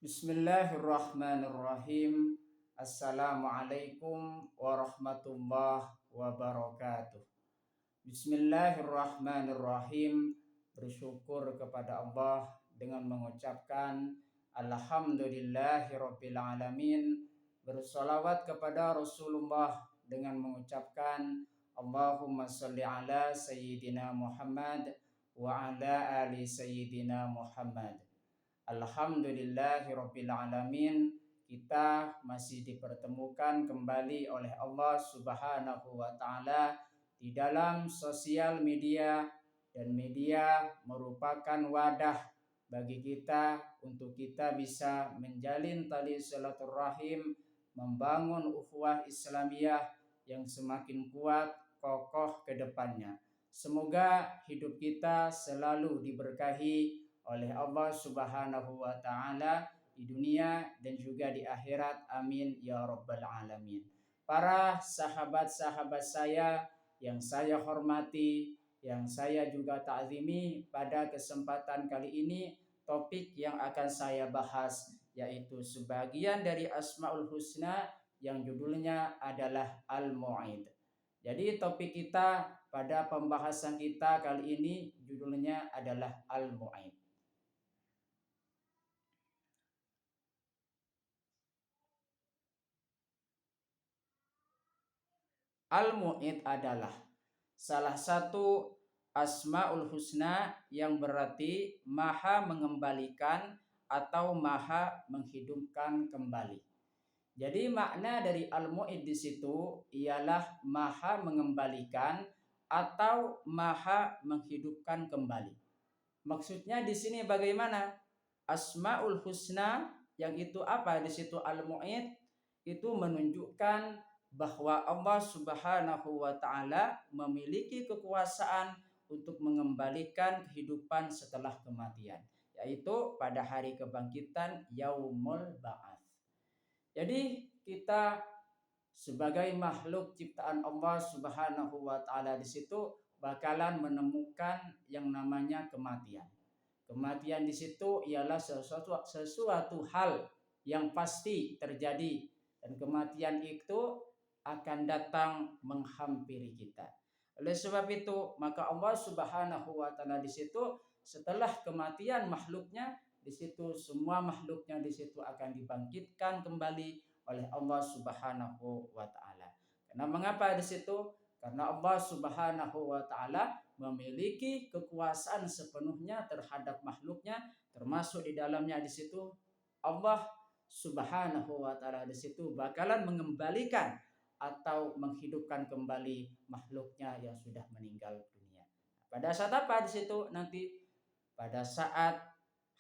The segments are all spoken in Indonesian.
Bismillahirrahmanirrahim. Assalamualaikum warahmatullahi wabarakatuh. Bismillahirrahmanirrahim. Bersyukur kepada Allah dengan mengucapkan Alhamdulillahirabbil alamin. Bersolawat kepada Rasulullah dengan mengucapkan Allahumma sholli ala sayyidina Muhammad wa ala ali sayyidina Muhammad. Alhamdulillahirabbil alamin. Kita masih dipertemukan kembali oleh Allah Subhanahu wa taala di dalam sosial media, dan media merupakan wadah bagi kita untuk kita bisa menjalin tali silaturahim, membangun ukhuwah Islamiyah yang semakin kuat kokoh ke depannya. Semoga hidup kita selalu diberkahi oleh Allah Subhanahu wa taala di dunia dan juga di akhirat. Amin ya rabbal alamin. Para sahabat-sahabat saya yang saya hormati, yang saya juga ta'zimi, pada kesempatan kali ini topik yang akan saya bahas yaitu sebagian dari Asmaul Husna yang judulnya adalah Al-Mu'id. Jadi topik kita pada pembahasan kita kali ini judulnya adalah Al-Mu'id. Al-Mu'id adalah salah satu Asmaul Husna yang berarti maha mengembalikan atau maha menghidupkan kembali. Jadi makna dari Al-Mu'id di situ ialah maha mengembalikan atau maha menghidupkan kembali. Maksudnya di sini bagaimana? Asmaul Husna yang itu apa? Di situ Al-Mu'id itu menunjukkan bahwa Allah Subhanahu wa taala memiliki kekuasaan untuk mengembalikan kehidupan setelah kematian, yaitu pada hari kebangkitan Yaumul Ba'ats. Jadi kita sebagai makhluk ciptaan Allah Subhanahu wa taala di situ bakalan menemukan yang namanya kematian. Kematian di situ ialah sesuatu hal yang pasti terjadi, dan kematian itu akan datang menghampiri kita. Oleh sebab itu, maka Allah Subhanahu wa taala di situ setelah kematian makhluknya, di situ semua makhluknya di situ akan dibangkitkan kembali oleh Allah Subhanahu wa taala. Karena mengapa di situ? Karena Allah Subhanahu wa taala memiliki kekuasaan sepenuhnya terhadap makhluknya, termasuk di dalamnya di situ Allah Subhanahu wa taala di situ bakalan mengembalikan atau menghidupkan kembali makhluknya yang sudah meninggal dunia. Pada saat apa di situ? Nanti pada saat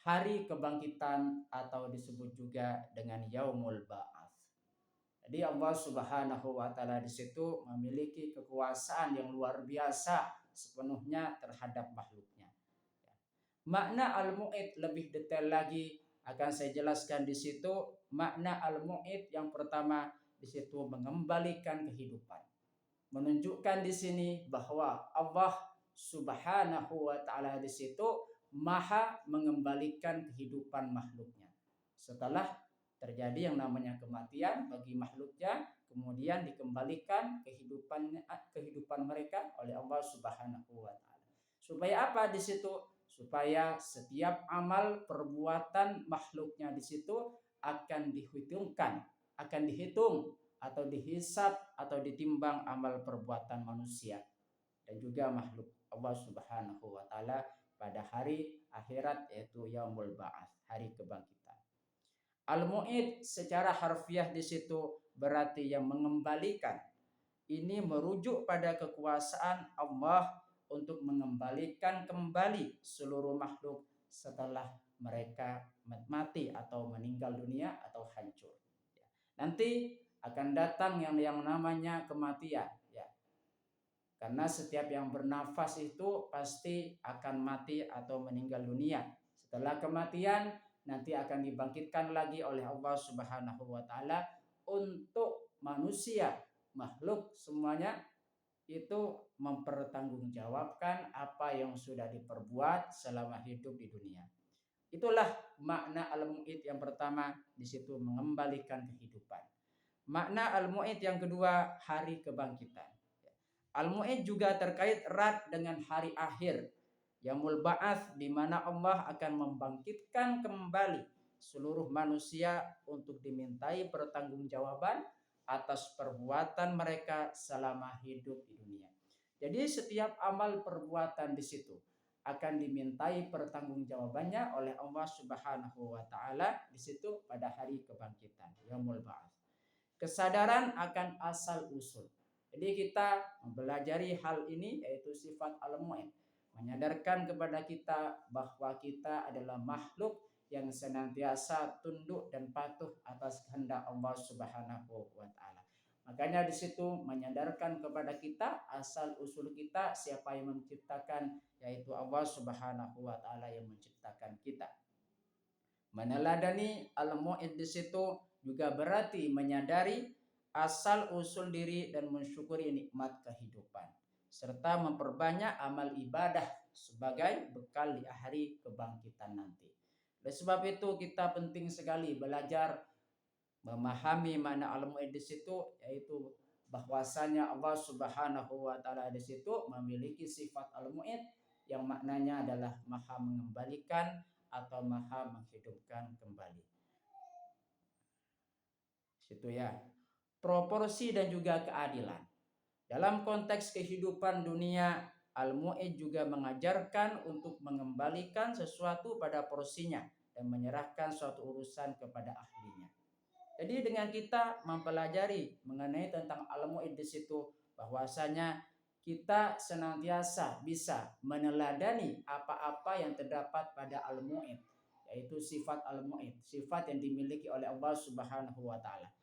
hari kebangkitan atau disebut juga dengan Yaumul Ba'ats. Jadi Allah Subhanahu wa taala di situ memiliki kekuasaan yang luar biasa sepenuhnya terhadap makhluknya. Makna Al-Mu'id lebih detail lagi akan saya jelaskan di situ. Makna Al-Mu'id yang pertama di situ mengembalikan kehidupan. Menunjukkan di sini bahwa Allah Subhanahu wa taala di situ maha mengembalikan kehidupan makhluknya. Setelah terjadi yang namanya kematian bagi makhluknya, kemudian dikembalikan kehidupan mereka oleh Allah Subhanahu wa taala. Supaya apa di situ? Supaya setiap amal perbuatan makhluknya di situ akan dihitung atau dihisab atau ditimbang amal perbuatan manusia dan juga makhluk Allah Subhanahu wa taala pada hari akhirat, yaitu Yaumul Ba'ats, hari kebangkitan. Al-Mu'id secara harfiah di situ berarti yang mengembalikan. Ini merujuk pada kekuasaan Allah untuk mengembalikan kembali seluruh makhluk setelah mereka mati atau meninggal dunia atau hancur. Nanti akan datang yang namanya kematian, ya. Karena setiap yang bernafas itu pasti akan mati atau meninggal dunia. Setelah kematian nanti akan dibangkitkan lagi oleh Allah Subhanahu wa taala untuk manusia, makhluk semuanya itu mempertanggungjawabkan apa yang sudah diperbuat selama hidup di dunia. Itulah makna al-mu'id yang pertama, di situ mengembalikan kehidupan. Makna al-mu'id yang kedua, hari kebangkitan. Al-mu'id juga terkait erat dengan hari akhir, yaumul ba'ats, di mana Allah akan membangkitkan kembali seluruh manusia untuk dimintai pertanggungjawaban atas perbuatan mereka selama hidup di dunia. Jadi setiap amal perbuatan di situ akan dimintai pertanggungjawabannya oleh Allah Subhanahu wa taala di situ pada hari kebangkitan, yaumul ba'ats. Kesadaran akan asal usul. Jadi kita mempelajari hal ini, yaitu sifat al-mu'in, menyadarkan kepada kita bahwa kita adalah makhluk yang senantiasa tunduk dan patuh atas kehendak Allah Subhanahu wa taala. Makanya di situ menyadarkan kepada kita asal usul kita, siapa yang menciptakan, yaitu Allah Subhanahu wa taala yang menciptakan kita. Meneladani al-mu'id di situ juga berarti menyadari asal usul diri dan mensyukuri nikmat kehidupan, serta memperbanyak amal ibadah sebagai bekal di hari kebangkitan nanti. Oleh sebab itu kita penting sekali belajar memahami makna al-mu'id di situ, yaitu bahwasanya Allah Subhanahu wa taala di situ memiliki sifat al-mu'id yang maknanya adalah maha mengembalikan atau maha menghidupkan kembali. Situ ya. Proporsi dan juga keadilan. Dalam konteks kehidupan dunia, al-mu'id juga mengajarkan untuk mengembalikan sesuatu pada porsinya dan menyerahkan suatu urusan kepada ahlinya. Jadi dengan kita mempelajari mengenai tentang al-mu'id di situ, bahwasanya kita senantiasa bisa meneladani apa-apa yang terdapat pada al-mu'id, yaitu sifat al-mu'id, sifat yang dimiliki oleh Allah Subhanahu wa taala.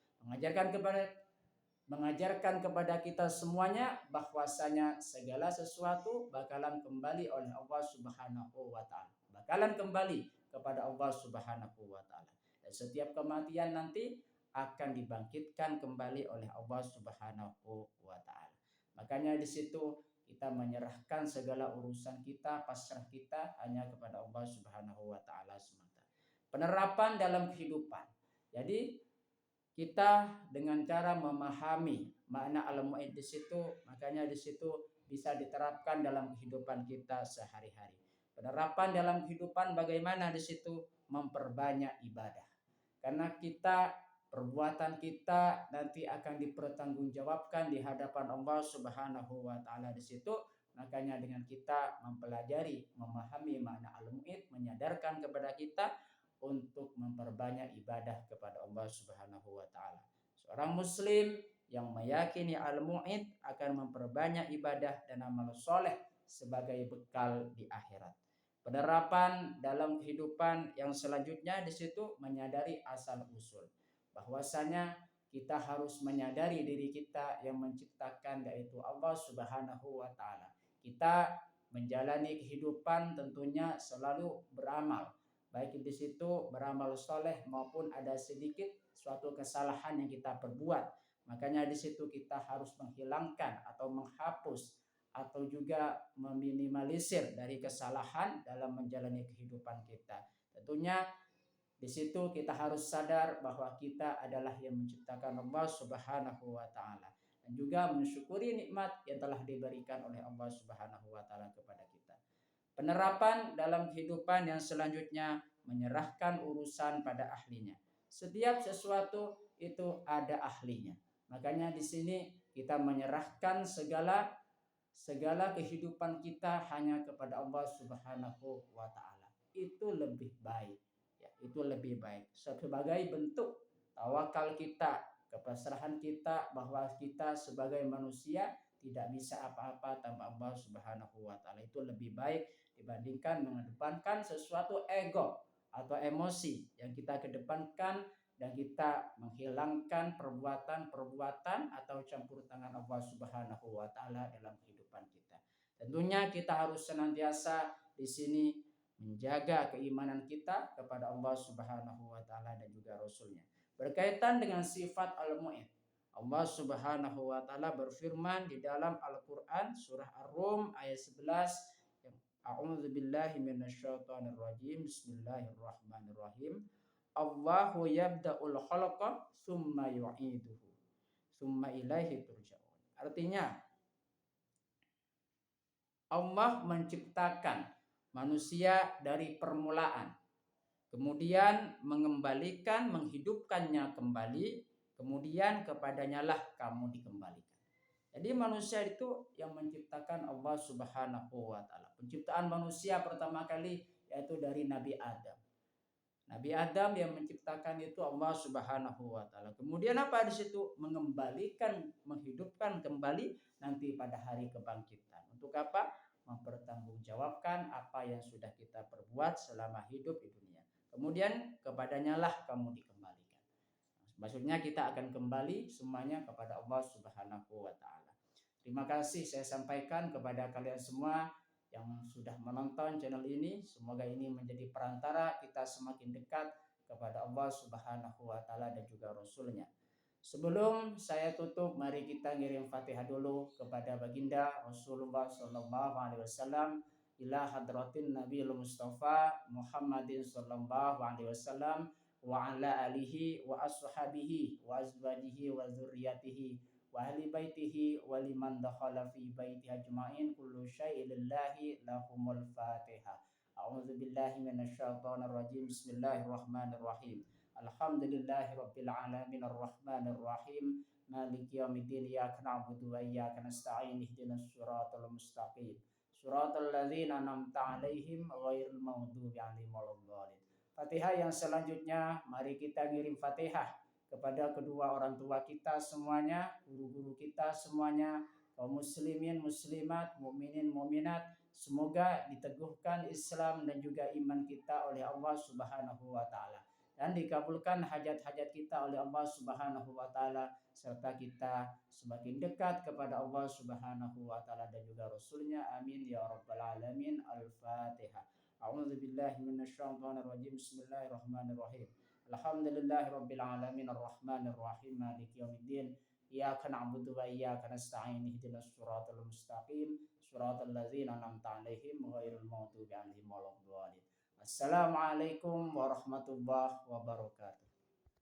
Mengajarkan kepada kita semuanya bahwasanya segala sesuatu bakalan kembali oleh Allah Subhanahu wa taala. Bakalan kembali kepada Allah Subhanahu wa taala. Dan setiap kematian nanti akan dibangkitkan kembali oleh Allah Subhanahu wa taala. Makanya di situ kita menyerahkan segala urusan kita, pasrah kita hanya kepada Allah Subhanahu wa taala semata. Penerapan dalam kehidupan. Jadi kita dengan cara memahami makna al-mu'id di situ, makanya di situ bisa diterapkan dalam kehidupan kita sehari-hari. Penerapan dalam kehidupan bagaimana di situ? Memperbanyak ibadah. Karena perbuatan kita nanti akan dipertanggungjawabkan di hadapan Allah Subhanahu wa taala di situ. Makanya dengan kita mempelajari, memahami makna al-mu'id, menyadarkan kepada kita untuk memperbanyak ibadah kepada Allah Subhanahu wa taala. Seorang muslim yang meyakini al-mu'id akan memperbanyak ibadah dan amal soleh sebagai bekal di akhirat. Penerapan dalam kehidupan yang selanjutnya di situ menyadari asal usul. Bahwasanya kita harus menyadari diri kita yang menciptakan, yaitu Allah Subhanahu wa taala. Kita menjalani kehidupan tentunya selalu beramal, baik di situ beramal soleh maupun ada sedikit suatu kesalahan yang kita perbuat. Makanya di situ kita harus menghilangkan atau menghapus atau juga meminimalisir dari kesalahan dalam menjalani kehidupan kita. Tentunya di situ kita harus sadar bahwa kita adalah yang menciptakan Allah Subhanahu wa taala dan juga mensyukuri nikmat yang telah diberikan oleh Allah Subhanahu wa taala kepada kita. Penerapan dalam kehidupan yang selanjutnya menyerahkan urusan pada ahlinya. Setiap sesuatu itu ada ahlinya. Makanya di sini kita menyerahkan segala kehidupan kita hanya kepada Allah Subhanahu wa taala. Itu lebih baik. Ya, itu lebih baik. Sebagai bentuk tawakal kita, kepasrahan kita bahwa kita sebagai manusia tidak bisa apa-apa tanpa Allah Subhanahu wa taala. Itu lebih baik dibandingkan mengedepankan sesuatu ego atau emosi yang kita kedepankan dan kita menghilangkan perbuatan atau campur tangan Allah Subhanahu wa taala dalam kehidupan kita. Tentunya kita harus senantiasa di sini menjaga keimanan kita kepada Allah Subhanahu wa taala dan juga Rasulnya. Berkaitan dengan sifat al-mu'in, Allah Subhanahu wa taala berfirman di dalam Al-Qur'an surah Ar-Rum ayat 11 A'udzu billahi minasyaitonir rajim. Bismillahirrahmanirrahim. Allahu yabda'ul khalaqa tsumma yu'iduhu. Tsumma ilaihi turja'un. Artinya Allah menciptakan manusia dari permulaan, kemudian mengembalikan, menghidupkannya kembali, kemudian kepadanya lah kamu dikembalikan. Jadi manusia itu yang menciptakan Allah Subhanahu wa taala. Penciptaan manusia pertama kali yaitu dari Nabi Adam. Nabi Adam yang menciptakan itu Allah Subhanahu wa taala. Kemudian apa di situ? Mengembalikan, menghidupkan kembali nanti pada hari kebangkitan. Untuk apa? Mempertanggungjawabkan apa yang sudah kita perbuat selama hidup di dunia. Kemudian kepadanya lah kamu dikembalikan. Maksudnya kita akan kembali semuanya kepada Allah Subhanahu wa taala. Terima kasih saya sampaikan kepada kalian semua yang sudah menonton channel ini. Semoga ini menjadi perantara kita semakin dekat kepada Allah Subhanahu wa taala dan juga Rasulnya. Sebelum saya tutup, mari kita ngirim Fatihah dulu kepada baginda Rasulullah sallallahu alaihi wasallam, ila hadratin Nabiul Mustafa Muhammadin sallallahu alaihi wasallam wa ala alihi wa ashabihi wa azwajihi wa dzurriyyatihi wa ahli baitihi wa liman dakhala fi baiti ajmain kullu syai'in lillahi lahumul Fatihah. A'udzu billahi minasyaitonir rajim. Bismillahirrahmanirrahim. Alhamdulillahi rabbil alamin arrahmanir rahim maliki yaumiddin iyyaka na'budu wa iyyaka nasta'in ihdinas siratal mustaqim siratal ladzina an'amta 'alaihim ghairil maghdubi 'alaihim waladdallin. Fatihah yang selanjutnya mari kita ngirim Fatihah kepada kedua orang tua kita semuanya, guru-guru kita semuanya, kaum muslimin muslimat, mukminin mukminat, semoga diteguhkan Islam dan juga iman kita oleh Allah Subhanahu wa taala dan dikabulkan hajat-hajat kita oleh Allah Subhanahu wa taala serta kita semakin dekat kepada Allah Subhanahu wa taala dan juga Rasulnya. Amin ya rabbal alamin. Al-Fatihah. A'udzu billahi minasyaitonir rajim. Bismillahirrahmanirrahim. Alhamdulillahi rabbil alamin arrahmanir rahim maliki yaumiddin. Iyyaka na'budu wa iyyaka nasta'in ihdinas siratal mustaqim siratal ladzina an'amta 'alaihim ghairil maghdubi 'alaihim waladdallin. Assalamualaikum warahmatullahi wabarakatuh.